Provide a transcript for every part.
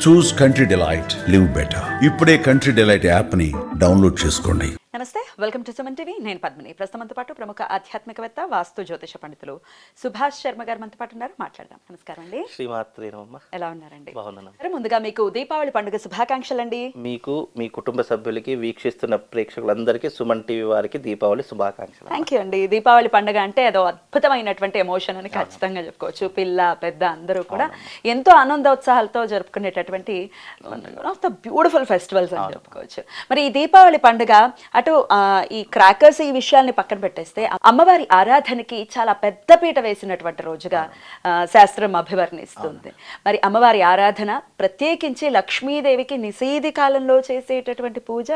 చూస్ country delight, live better. ఇప్పుడే country delight app ని download చేసుకోండి. నమస్తే, వెల్కమ్ టు సుమన్ టీవీ. నేను పద్మిని. ప్రస్తుతంతో పాటు ప్రముఖ ఆధ్యాత్మికవేత్త, వాస్తు జ్యోతిష పండితులు సుభాష్ శర్మ గారు మనతో పాటు ఉన్నారు. మాట్లాడదాం. నమస్కారం అండి. శ్రీమాత్రే నమః. ఎలా ఉన్నారండి? బాగున్నాను. ముందుగా మీకు దీపావళి పండుగ శుభాకాంక్షలు అండి. మీకు, మీ కుటుంబ సభ్యులకి, వీక్షిస్తున్న ప్రేక్షకులందరికీ సుమన్ టీవీ వారికి దీపావళి శుభాకాంక్షలు. థ్యాంక్ యూ అండి. దీపావళి పండుగ అంటే అదో అద్భుతమైనటువంటి ఎమోషన్ అని ఖచ్చితంగా చెప్పుకోవచ్చు. పిల్ల పెద్ద అందరూ కూడా ఎంతో ఆనందోత్సాహాలతో జరుపుకునేటటువంటి one of the beautiful festivals అని చెప్పుకోవచ్చు. మరి ఈ దీపావళి పండుగ అటు ఈ క్రాకర్స్ ఈ విషయాల్ని పక్కన పెట్టేస్తే అమ్మవారి ఆరాధనకి చాలా పెద్ద పీట వేసినటువంటి రోజుగా శాస్త్రం అభివర్ణిస్తుంది. మరి అమ్మవారి ఆరాధన ప్రత్యేకించి లక్ష్మీదేవికి నిషేధి కాలంలో చేసేటటువంటి పూజ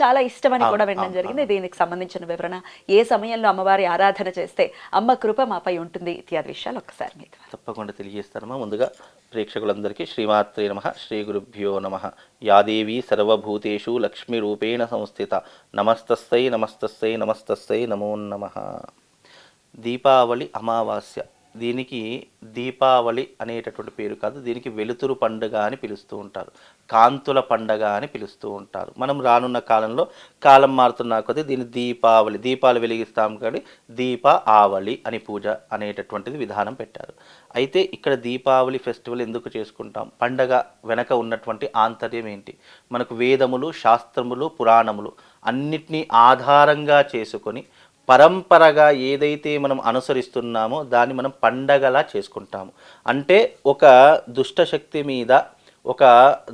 చాలా ఇష్టమని కూడా వినడం జరిగింది. దీనికి సంబంధించిన వివరణ, ఏ సమయంలో అమ్మవారి ఆరాధన చేస్తే అమ్మ కృప మాపై ఉంటుంది ఇత్యాది విషయాలు ఒక్కసారి మీద తప్పకుండా తెలియజేస్తానమ్మా. ముందుగా ప్రేక్షకులందరికీ శ్రీమాత్రే నమః, శ్రీ గురుభ్యో నమః. యాదేవి సర్వభూతేషు లక్ష్మీ రూపేణ సంస్థిత. నమస్తస్సై నమస్తస్సై నమస్తస్సై నమో నమః. దీపావళి అమావాస్య, దీనికి దీపావళి అనేటటువంటి పేరు కాదు, దీనికి వెలుతురు పండుగ అని పిలుస్తూ ఉంటారు, కాంతుల పండగ అని పిలుస్తూ ఉంటారు. మనం రానున్న కాలంలో కాలం మారుతున్న కొద్దీ దీన్ని దీపావళి, దీపాలు వెలిగిస్తాం కానీ దీప ఆవళి అని పూజ అనేటటువంటిది విధానం పెట్టారు. అయితే ఇక్కడ దీపావళి ఫెస్టివల్ ఎందుకు చేసుకుంటాం, పండగ వెనక ఉన్నటువంటి ఆంతర్యం ఏంటి? మనకు వేదములు, శాస్త్రములు, పురాణములు అన్నిటినీ ఆధారంగా చేసుకొని పరంపరగా ఏదైతే మనం అనుసరిస్తున్నామో దాన్ని మనం పండగలా చేసుకుంటాము. అంటే ఒక దుష్టశక్తి మీద ఒక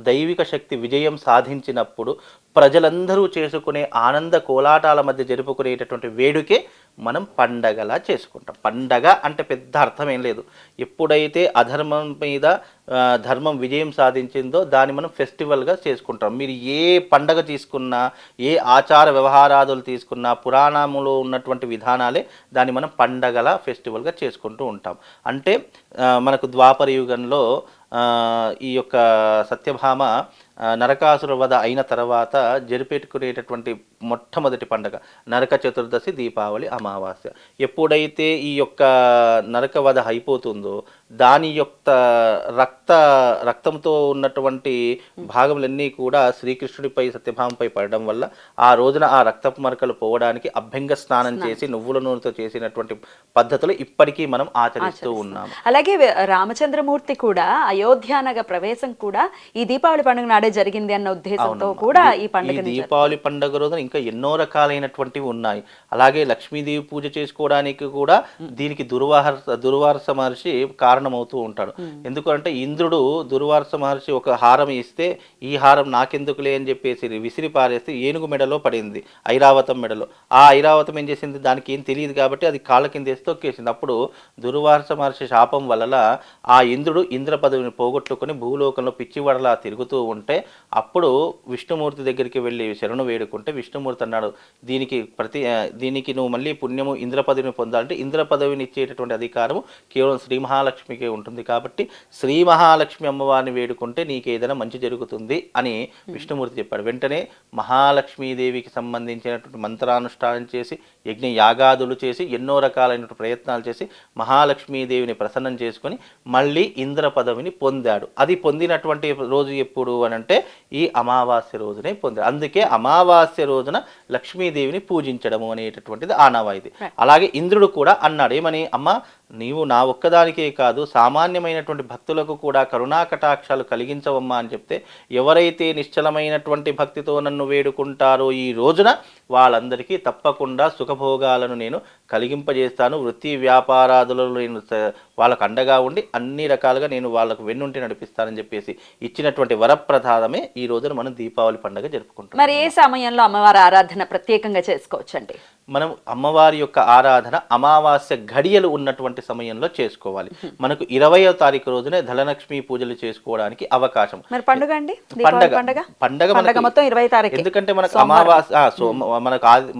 దైవిక శక్తి విజయం సాధించినప్పుడు ప్రజలందరూ చేసుకునే ఆనంద కోలాటాల మధ్య జరుపుకునేటటువంటి వేడుకే మనం పండగలా చేసుకుంటాం. పండగ అంటే పెద్ద అర్థం ఏం లేదు. ఎప్పుడైతే అధర్మం మీద ధర్మం విజయం సాధించిందో దాన్ని మనం ఫెస్టివల్గా చేసుకుంటాం. మీరు ఏ పండగ తీసుకున్నా, ఏ ఆచార వ్యవహారాదులు తీసుకున్నా, పురాణంలో ఉన్నటువంటి విధానాలే దాన్ని మనం పండగల ఫెస్టివల్గా చేసుకుంటూ ఉంటాం. అంటే మనకు ద్వాపర యుగంలో ఈ యొక్క సత్యభామ నరకాసుర వధ అయిన తర్వాత జరిపెట్టుకునేటటువంటి మొట్టమొదటి పండగ నరక చతుర్దశి, దీపావళి అమావాస్య. ఎప్పుడైతే ఈ యొక్క నరక వధ అయిపోతుందో దాని యొక్క రక్తంతో ఉన్నటువంటి భాగములన్నీ కూడా శ్రీకృష్ణుడిపై, సత్యభామపై పడడం వల్ల ఆ రోజున ఆ రక్తపు మరకలు పోవడానికి అభ్యంగ స్నానం చేసి నువ్వుల నూనెతో చేసినటువంటి పద్ధతులు ఇప్పటికీ మనం ఆచరిస్తూ ఉన్నాము. అలాగే రామచంద్రమూర్తి కూడా అయోధ్యానగ ప్రవేశం కూడా ఈ దీపావళి పండుగ నాడే జరిగింది అన్న ఉద్దేశంతో కూడా ఈ పండుగ, దీపావళి పండుగ రోజున ఇంకా ఎన్నో రకాలైనటువంటివి ఉన్నాయి. అలాగే లక్ష్మీదేవి పూజ చేసుకోవడానికి కూడా దీనికి దుర్వాస మహర్షి కారణమవుతూ ఉంటాడు. ఎందుకంటే ఇంద్రుడు దుర్వాస మహర్షి ఒక హారం ఇస్తే ఈ హారం నాకెందుకులే అని చెప్పేసి విసిరి పారేస్తే ఏనుగు మెడలో పడింది, ఐరావతం మెడలో. ఆ ఐరావతం ఏం చేసింది, దానికి ఏం తెలియదు కాబట్టి అది కాళ్ళ కింద వేసి తొక్కేసింది. అప్పుడు దుర్వాస మహర్షి శాపం వల్ల ఆ ఇంద్రుడు ఇంద్ర పదవిని పోగొట్టుకుని భూలోకంలో పిచ్చివడలా తిరుగుతూ ఉంటే అప్పుడు విష్ణుమూర్తి దగ్గరికి వెళ్ళి శరణు వేడుకుంటే విష్ణుమూర్తి అన్నాడు, దీనికి నువ్వు మళ్ళీ పుణ్యము ఇంద్ర పదవిని పొందాలంటే ఇంద్ర పదవిని ఇచ్చేటటువంటి అధికారము కేవలం శ్రీ మహాలక్ష్మికే ఉంటుంది, కాబట్టి శ్రీ మహాలక్ష్మి అమ్మవారిని వేడుకుంటే నీకు ఏదైనా మంచి జరుగుతుంది అని విష్ణుమూర్తి చెప్పాడు. వెంటనే మహాలక్ష్మీదేవికి సంబంధించినటువంటి మంత్రానుష్ఠానం చేసి యజ్ఞ యాగాదులు చేసి ఎన్నో రకాలైనటువంటి ప్రయత్నాలు చేసి మహాలక్ష్మీదేవిని ప్రసన్నం చేసుకొని మళ్ళీ ఇంద్ర పదవిని పొందాడు. అది పొందినటువంటి రోజు ఎప్పుడు అని అంటే ఈ అమావాస్య రోజునే పొందాడు. అందుకే అమావాస్య రోజున లక్ష్మీదేవిని పూజించడము అనేటటువంటిది ఆనవాయితీ. అలాగే ఇంద్రుడు కూడా అన్నాడు, ఏమని, అమ్మ నీవు నా ఒక్కదానికే కాదు సామాన్యమైనటువంటి భక్తులకు కూడా కరుణా కటాక్షాలు కలిగించవమ్మా అని చెప్తే ఎవరైతే నిశ్చలమైనటువంటి భక్తితో నన్ను వేడుకుంటారో ఈ రోజున వాళ్ళందరికీ తప్పకుండా సుఖభోగాలను నేను కలిగింపజేస్తాను, వృత్తి వ్యాపారాదులలో నేను వాళ్ళకు అండగా ఉండి అన్ని రకాలుగా నేను వాళ్ళకు వెన్నుంటి నడిపిస్తానని చెప్పేసి ఇచ్చినటువంటి వరప్రసాదమే ఈ రోజున మనం దీపావళి పండుగ జరుపుకుంటాం. మరి ఏ సమయంలో అమ్మవారి ఆరాధన ప్రత్యేకంగా చేసుకోవచ్చండి? మనం అమ్మవారి యొక్క ఆరాధన అమావాస్య ఘడియలు ఉన్నటువంటి సమయంలో చేసుకోవాలి. మనకు 20వ తారీఖు రోజునే ధనలక్ష్మి పూజలు చేసుకోవడానికి అవకాశం. పండుగ అండి, పండగ మొత్తం 20వ తారీఖు. ఎందుకంటే మనకు అమావాస్య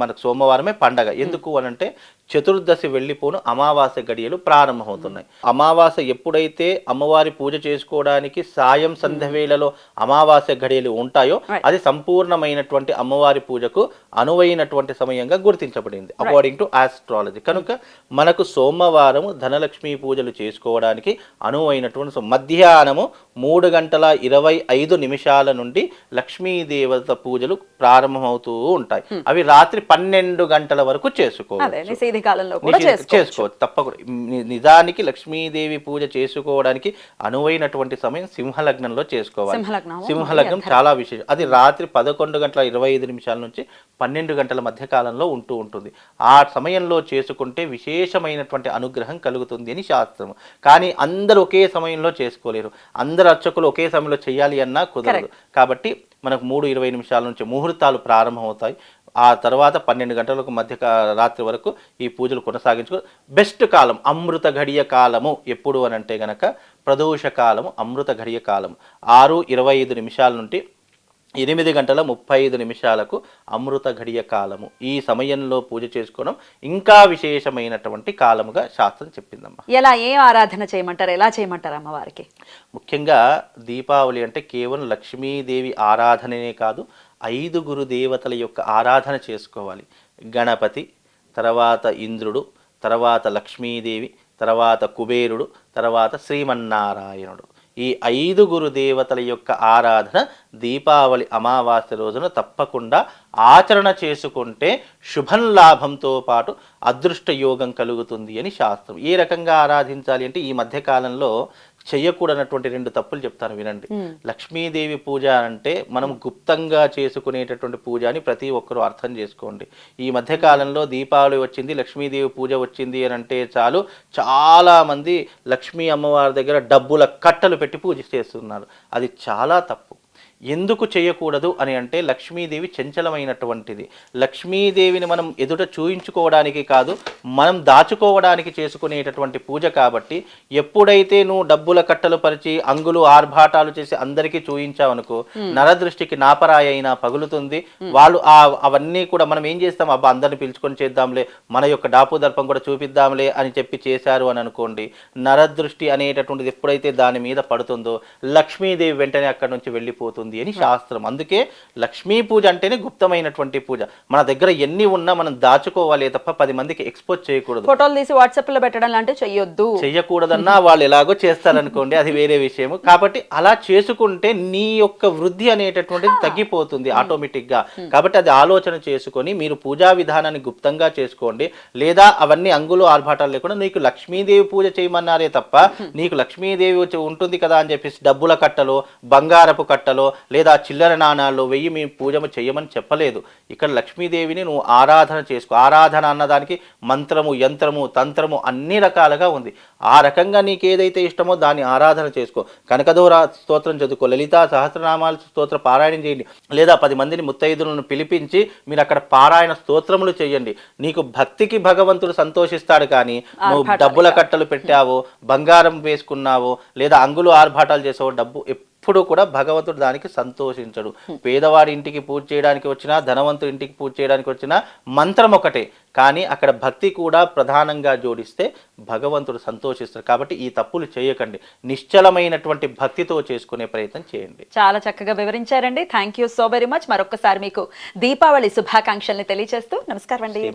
మనకు సోమవారమే పండగ. ఎందుకు అనంటే చతుర్దశి వెళ్ళిపోను అమావాస్య గడియలు ప్రారంభమవుతున్నాయి. అమావాస్య ఎప్పుడైతే అమ్మవారి పూజ చేసుకోవడానికి సాయం సంధ్య వేళలో అమావాస్య గడియలు ఉంటాయో అది సంపూర్ణమైనటువంటి అమ్మవారి పూజకు అనువైనటువంటి సమయంగా గుర్తించబడుతుంది. నిర్ణయించబడింది అకార్డింగ్ టు ఆస్ట్రాలజీ. కనుక మనకు సోమవారము ధనలక్ష్మి పూజలు చేసుకోవడానికి అనువైనటువంటి మధ్యాహ్నము 3:25 నుండి లక్ష్మీదేవత పూజలు ప్రారంభమవుతూ ఉంటాయి. అవి రాత్రి 12 గంటల వరకు చేసుకోవచ్చు తప్పకుండా. నిజానికి లక్ష్మీదేవి పూజ చేసుకోవడానికి అనువైనటువంటి సమయం సింహలగ్నంలో చేసుకోవాలి. సింహలగ్నం చాలా విశేషం. అది రాత్రి 11:25 నుంచి 12 గంటల మధ్య కాలంలో ఉంటూ ఉంటుంది. ఆ సమయంలో చేసుకుంటే విశేషమైనటువంటి అనుగ్రహం కలుగుతుంది అని శాస్త్రం. కానీ అందరూ ఒకే సమయంలో చేసుకోలేరు. అందరు అర్చకులు ఒకే సమయంలో చేయాలి అన్నా కుదరదు. కాబట్టి మనకు 3:20 నుంచి ముహూర్తాలు ప్రారంభమవుతాయి. ఆ తర్వాత 12 గంటలకు మధ్య రాత్రి వరకు ఈ పూజలు కొనసాగించుకో. బెస్ట్ కాలం అమృత ఘడియ కాలము ఎప్పుడు అని అంటే గనక ప్రదోష కాలము, అమృత ఘడియ కాలము 6:25 నుండి 8:35 అమృత ఘడియ కాలము. ఈ సమయంలో పూజ చేసుకోవడం ఇంకా విశేషమైనటువంటి కాలముగా శాస్త్రం చెప్పిందమ్మా. ఎలా ఏం ఆరాధన చేయమంటారు, ఎలా చేయమంటారు అమ్మవారికి? ముఖ్యంగా దీపావళి అంటే కేవలం లక్ష్మీదేవి ఆరాధననే కాదు, 5 దేవతల యొక్క ఆరాధన చేసుకోవాలి. గణపతి, తర్వాత ఇంద్రుడు, తర్వాత లక్ష్మీదేవి, తర్వాత కుబేరుడు, తర్వాత శ్రీమన్నారాయణుడు. ఈ 5 దేవతల యొక్క ఆరాధన దీపావళి అమావాస్య రోజున తప్పకుండా ఆచరణ చేసుకుంటే శుభం లాభంతో పాటు అదృష్ట యోగం కలుగుతుంది అని శాస్త్రం. ఏ రకంగా ఆరాధించాలి అంటే ఈ మధ్య కాలంలో చెయ్యకూడనటువంటి 2 తప్పులు చెప్తాను వినండి. లక్ష్మీదేవి పూజ అంటే మనం గుప్తంగా చేసుకునేటటువంటి పూజ అని ప్రతి ఒక్కరూ అర్థం చేసుకోండి. ఈ మధ్య కాలంలో దీపావళి వచ్చింది, లక్ష్మీదేవి పూజ వచ్చింది అని అంటే చాలు చాలా మంది లక్ష్మీ అమ్మవారి దగ్గర డబ్బుల కట్టలు పెట్టి పూజ చేస్తున్నారు. అది చాలా తప్పు. ఎందుకు చేయకూడదు అని అంటే లక్ష్మీదేవి చంచలమైనటువంటిది. లక్ష్మీదేవిని మనం ఎదుట చూయించుకోవడానికి కాదు, మనం దాచుకోవడానికి చేసుకునేటటువంటి పూజ. కాబట్టి ఎప్పుడైతే నువ్వు డబ్బుల కట్టలు పరిచి అంగులు ఆర్భాటాలు చేసి అందరికీ చూయించావనుకో నరదృష్టికి నాపరాయి అయినా పగులుతుంది. వాళ్ళు అవన్నీ కూడా మనం ఏం చేస్తాం, అబ్బా అందరిని పిలుచుకొని చేద్దాంలే, మన యొక్క డాపు దర్పం కూడా చూపిద్దాంలే అని చెప్పి చేశారు అని అనుకోండి. నరదృష్టి అనేటటువంటిది ఎప్పుడైతే దాని మీద పడుతుందో లక్ష్మీదేవి వెంటనే అక్కడి నుంచి వెళ్ళిపోతుంది అని శాస్త్రం. అందుకే లక్ష్మీ పూజ అంటేనే గుప్తమైనటువంటి పూజ. మన దగ్గర ఎన్ని ఉన్నా మనం దాచుకోవాలి తప్ప 10 మందికి ఎక్స్పోజ్ చేయకూడదు. ఫోటోలు తీసి వాట్సాప్ లో పెట్టడం లాంటివి చెయ్యకూడదన్నా వాళ్ళు ఎలాగో చేస్తారనుకోండి, అది వేరే విషయం. కాబట్టి అలా చేసుకుంటే నీ యొక్క వృద్ధి అనేటటువంటిది తగ్గిపోతుంది ఆటోమేటిక్ గా. కాబట్టి అది ఆలోచన చేసుకొని మీరు పూజా విధానాన్ని గుప్తంగా చేసుకోండి. లేదా అవన్నీ అంగులు ఆర్భాటాలు లేకుండా నీకు లక్ష్మీదేవి పూజ చేయమన్నారే తప్ప నీకు లక్ష్మీదేవి ఉంటుంది కదా అని చెప్పేసి డబ్బుల కట్టలో, బంగారపు కట్టలో లేదా చిల్లర నాణాల్లో వెయ్యి మీ పూజ చేయమని చెప్పలేదు. ఇక్కడ లక్ష్మీదేవిని నువ్వు ఆరాధన చేసుకో. ఆరాధన అన్నదానికి మంత్రము, యంత్రము, తంత్రము అన్ని రకాలుగా ఉంది. ఆ రకంగా నీకు ఏదైతే ఇష్టమో దాన్ని ఆరాధన చేసుకో. కనకధోర స్తోత్రం చదువుకో, లలితా సహస్రనామాల స్తోత్ర పారాయణం చేయండి. లేదా 10 మందిని ముత్తైదులను పిలిపించి మీరు అక్కడ పారాయణ స్తోత్రములు చేయండి. నీకు భక్తికి భగవంతుడు సంతోషిస్తాడు. కానీ నువ్వు డబ్బుల కట్టలు పెట్టావో, బంగారం వేసుకున్నావో, లేదా అంగులు ఆర్భాటాలు చేసావో డబ్బు ఎప్పుడు కూడా భగవంతుడు దానికి సంతోషించడు. పేదవాడి ఇంటికి పూజ చేయడానికి వచ్చినా, ధనవంతుడి ఇంటికి పూజ చేయడానికి వచ్చినా మంత్రం ఒకటే, కానీ అక్కడ భక్తి కూడా ప్రధానంగా జోడిస్తే భగవంతుడు సంతోషిస్తాడు. కాబట్టి ఈ తప్పులు చేయకండి. నిశ్చలమైనటువంటి భక్తితో చేసుకునే ప్రయత్నం చేయండి. చాలా చక్కగా వివరించారండి. Thank you so very much. మరొకసారి మీకు దీపావళి శుభాకాంక్షల్ని తెలియజేస్తూ నమస్కారం అండి.